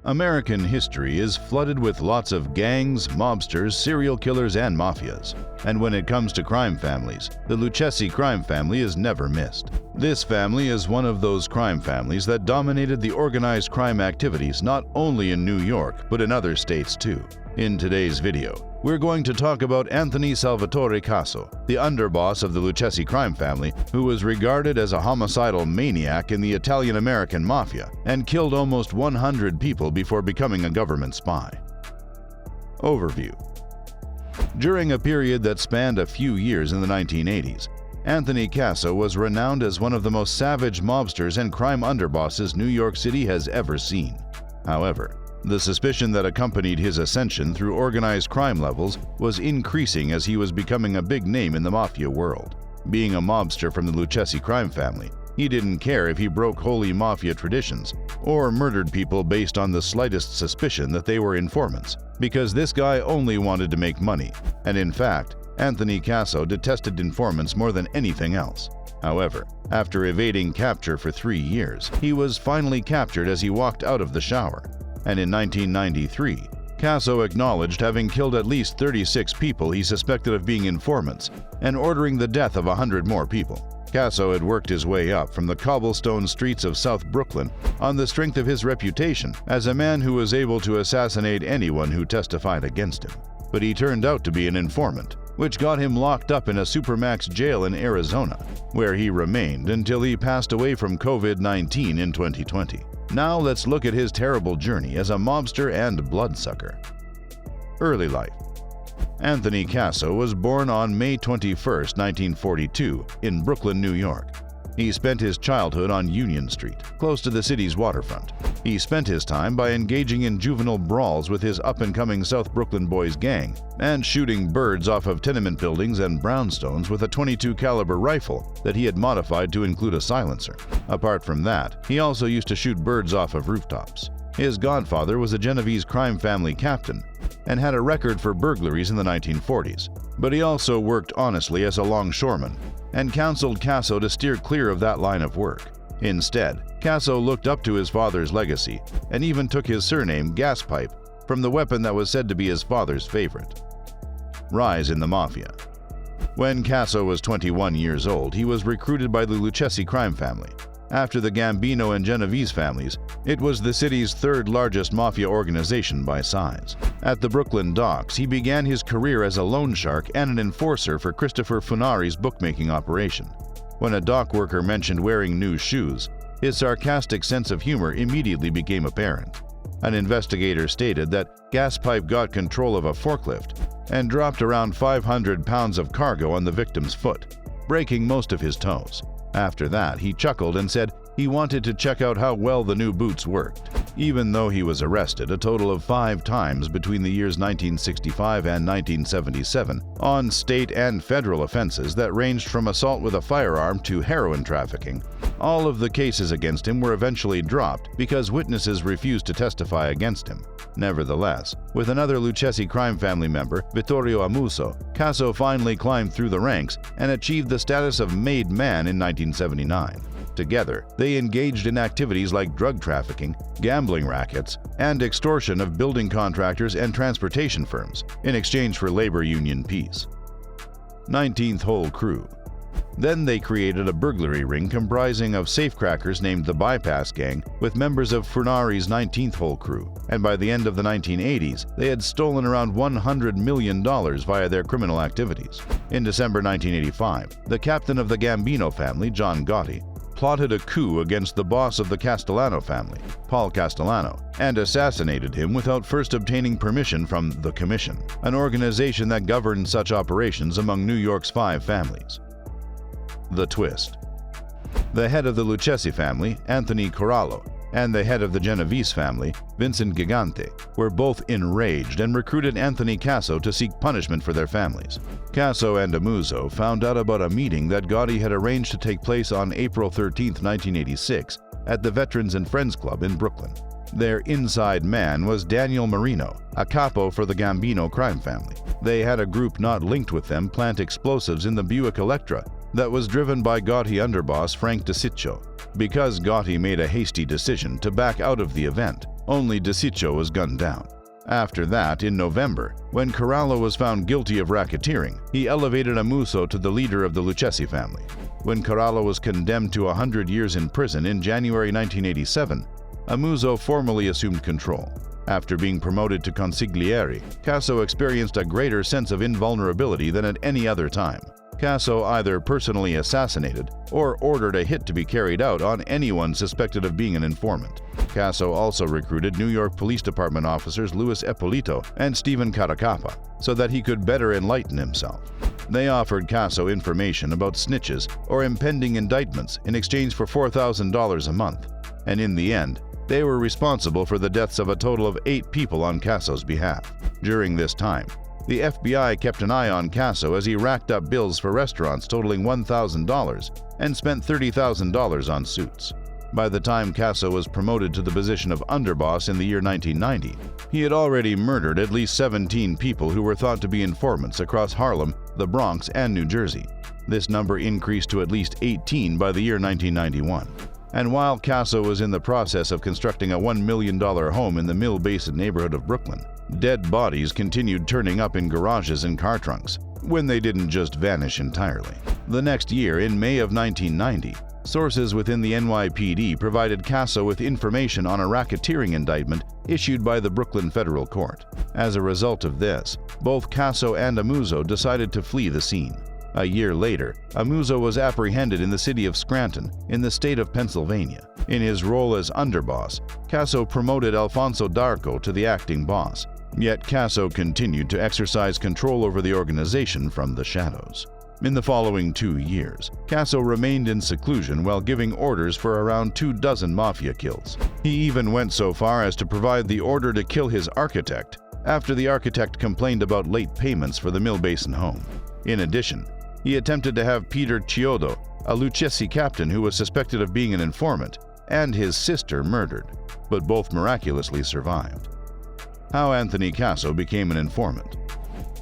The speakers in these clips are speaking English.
American history is flooded with lots of gangs, mobsters, serial killers, and mafias. And when it comes to crime families, the Lucchese crime family is never missed. This family is one of those crime families that dominated the organized crime activities not only in New York, but in other states too. In today's video, we're going to talk about Anthony Salvatore Caso, the underboss of the Lucchese crime family, who was regarded as a homicidal maniac in the Italian-American mafia and killed almost 100 people before becoming a government spy. Overview. During a period that spanned a few years in the 1980s, Anthony Caso was renowned as one of the most savage mobsters and crime underbosses New York City has ever seen. However, the suspicion that accompanied his ascension through organized crime levels was increasing as he was becoming a big name in the mafia world. Being a mobster from the Lucchese crime family, he didn't care if he broke holy mafia traditions or murdered people based on the slightest suspicion that they were informants, because this guy only wanted to make money, and in fact, Anthony Caso detested informants more than anything else. However, after evading capture for 3 years, he was finally captured as he walked out of the shower. And in 1993, Caso acknowledged having killed at least 36 people he suspected of being informants and ordering the death of 100 more people. Caso had worked his way up from the cobblestone streets of South Brooklyn on the strength of his reputation as a man who was able to assassinate anyone who testified against him. But he turned out to be an informant, which got him locked up in a supermax jail in Arizona, where he remained until he passed away from COVID-19 in 2020. Now let's look at his terrible journey as a mobster and bloodsucker. Early life. Anthony Caso was born on May 21, 1942, in Brooklyn, New York. He spent his childhood on Union Street, close to the city's waterfront. He spent his time by engaging in juvenile brawls with his up-and-coming South Brooklyn Boys gang and shooting birds off of tenement buildings and brownstones with a .22 caliber rifle that he had modified to include a silencer. Apart from that, he also used to shoot birds off of rooftops. His godfather was a Genovese crime family captain and had a record for burglaries in the 1940s, but he also worked honestly as a longshoreman and counseled Caso to steer clear of that line of work. Instead, Caso looked up to his father's legacy and even took his surname, Gaspipe, from the weapon that was said to be his father's favorite. Rise in the Mafia. When Caso was 21 years old, he was recruited by the Lucchese crime family. After the Gambino and Genovese families, it was the city's third largest mafia organization by size. At the Brooklyn docks, he began his career as a loan shark and an enforcer for Christopher Funari's bookmaking operation. When a dock worker mentioned wearing new shoes, his sarcastic sense of humor immediately became apparent. An investigator stated that Gaspipe got control of a forklift and dropped around 500 pounds of cargo on the victim's foot, breaking most of his toes. After that, he chuckled and said he wanted to check out how well the new boots worked, even though he was arrested a total of 5 times between the years 1965 and 1977 on state and federal offenses that ranged from assault with a firearm to heroin trafficking. All of the cases against him were eventually dropped because witnesses refused to testify against him. Nevertheless, with another Lucchese crime family member, Vittorio Amuso, Caso finally climbed through the ranks and achieved the status of made man in 1979. Together, they engaged in activities like drug trafficking, gambling rackets, and extortion of building contractors and transportation firms in exchange for labor union peace. 19th Hole Crew. Then they created a burglary ring comprising of safecrackers named the Bypass Gang with members of Funari's 19th Hole Crew, and by the end of the 1980s, they had stolen around $100 million via their criminal activities. In December 1985, the captain of the Gambino family, John Gotti, plotted a coup against the boss of the Castellano family, Paul Castellano, and assassinated him without first obtaining permission from the Commission, an organization that governed such operations among New York's 5 families. The twist. The head of the Lucchese family, Anthony Corallo, and the head of the Genovese family, Vincent Gigante, were both enraged and recruited Anthony Caso to seek punishment for their families. Caso and Amuso found out about a meeting that Gotti had arranged to take place on April 13, 1986, at the Veterans and Friends Club in Brooklyn. Their inside man was Daniel Marino, a capo for the Gambino crime family. They had a group not linked with them plant explosives in the Buick Electra that was driven by Gotti underboss Frank DeCiccio. Because Gotti made a hasty decision to back out of the event, Only DeCiccio was gunned down. After that, in November, when Corallo was found guilty of racketeering, he elevated Amuso to the leader of the Lucchese family. When Corallo was condemned to 100 years in prison in January 1987, Amuso formally assumed control. After being promoted to consigliere, Casso experienced a greater sense of invulnerability than at any other time. Casso either personally assassinated or ordered a hit to be carried out on anyone suspected of being an informant. Casso also recruited New York Police Department officers Louis Ippolito and Stephen Caracappa so that he could better enlighten himself. They offered Casso information about snitches or impending indictments in exchange for $4,000 a month, and in the end, they were responsible for the deaths of a total of 8 people on Casso's behalf. During this time, the FBI kept an eye on Casso as he racked up bills for restaurants totaling $1,000 and spent $30,000 on suits. By the time Casso was promoted to the position of underboss in the year 1990, he had already murdered at least 17 people who were thought to be informants across Harlem, the Bronx, and New Jersey. This number increased to at least 18 by the year 1991. And while Casso was in the process of constructing a $1 million home in the Mill Basin neighborhood of Brooklyn, dead bodies continued turning up in garages and car trunks, when they didn't just vanish entirely. The next year, in May of 1990, sources within the NYPD provided Casso with information on a racketeering indictment issued by the Brooklyn Federal Court. As a result of this, both Casso and Amuso decided to flee the scene. A year later, Amuso was apprehended in the city of Scranton, in the state of Pennsylvania. In his role as underboss, Casso promoted Alfonso Darco to the acting boss, yet Casso continued to exercise control over the organization from the shadows. In the following 2 years, Casso remained in seclusion while giving orders for around 24 mafia kills. He even went so far as to provide the order to kill his architect after the architect complained about late payments for the Mill Basin home. In addition, he attempted to have Peter Chiodo, a Lucchese captain who was suspected of being an informant, and his sister murdered, but both miraculously survived. How Anthony Casso became an informant.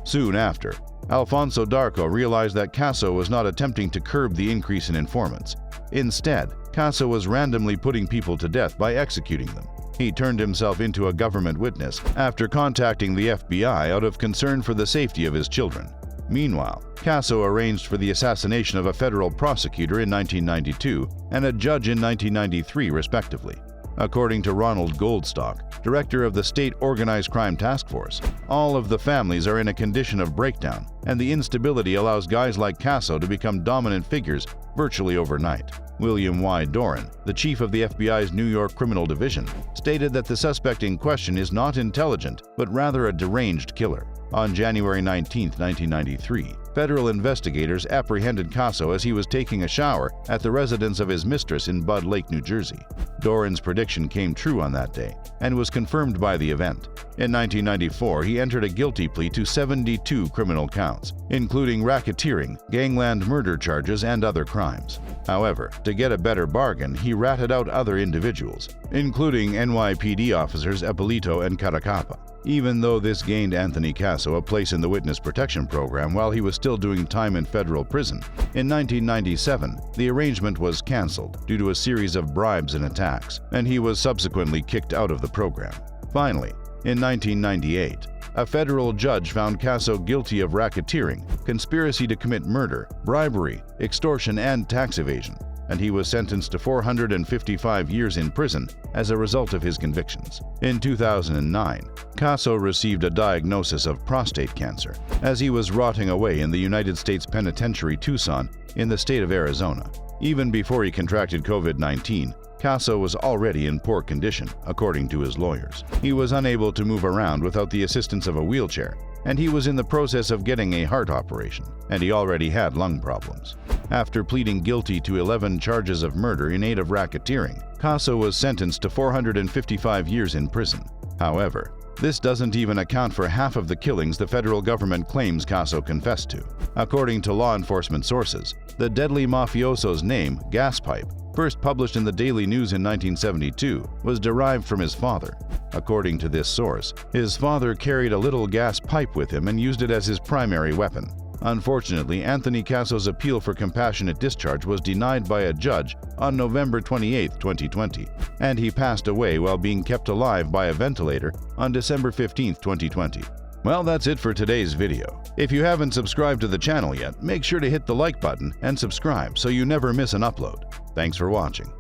Soon after, Alfonso Darco realized that Casso was not attempting to curb the increase in informants. Instead, Casso was randomly putting people to death by executing them. He turned himself into a government witness after contacting the FBI out of concern for the safety of his children. Meanwhile, Casso arranged for the assassination of a federal prosecutor in 1992 and a judge in 1993, respectively. According to Ronald Goldstock, director of the State Organized Crime Task Force, all of the families are in a condition of breakdown, and the instability allows guys like Casso to become dominant figures virtually overnight. William Y. Doran, the chief of the FBI's New York Criminal Division, stated that the suspect in question is not intelligent, but rather a deranged killer. On January 19, 1993, federal investigators apprehended Casso as he was taking a shower at the residence of his mistress in Bud Lake, New Jersey. Doran's prediction came true on that day and was confirmed by the event. In 1994, he entered a guilty plea to 72 criminal counts, including racketeering, gangland murder charges, and other crimes. However, to get a better bargain, he ratted out other individuals, including NYPD officers Ippolito and Caracappa. Even though this gained Anthony Casso a place in the Witness Protection Program while he was still doing time in federal prison, in 1997, the arrangement was canceled due to a series of bribes and attacks, and he was subsequently kicked out of the program. Finally, in 1998, a federal judge found Casso guilty of racketeering, conspiracy to commit murder, bribery, extortion, and tax evasion, and he was sentenced to 455 years in prison as a result of his convictions. In 2009, Casso received a diagnosis of prostate cancer as he was rotting away in the United States Penitentiary Tucson in the state of Arizona. Even before he contracted COVID-19, Casso was already in poor condition, according to his lawyers. He was unable to move around without the assistance of a wheelchair, and he was in the process of getting a heart operation, and he already had lung problems. After pleading guilty to 11 charges of murder in aid of racketeering, Casso was sentenced to 455 years in prison. However, this doesn't even account for half of the killings the federal government claims Casso confessed to. According to law enforcement sources, the deadly mafioso's name, Gaspipe, first published in the Daily News in 1972, was derived from his father. According to this source, his father carried a little gas pipe with him and used it as his primary weapon. Unfortunately, Anthony Casso's appeal for compassionate discharge was denied by a judge on November 28, 2020, and he passed away while being kept alive by a ventilator on December 15, 2020. Well, that's it for today's video. If you haven't subscribed to the channel yet, make sure to hit the like button and subscribe so you never miss an upload. Thanks for watching.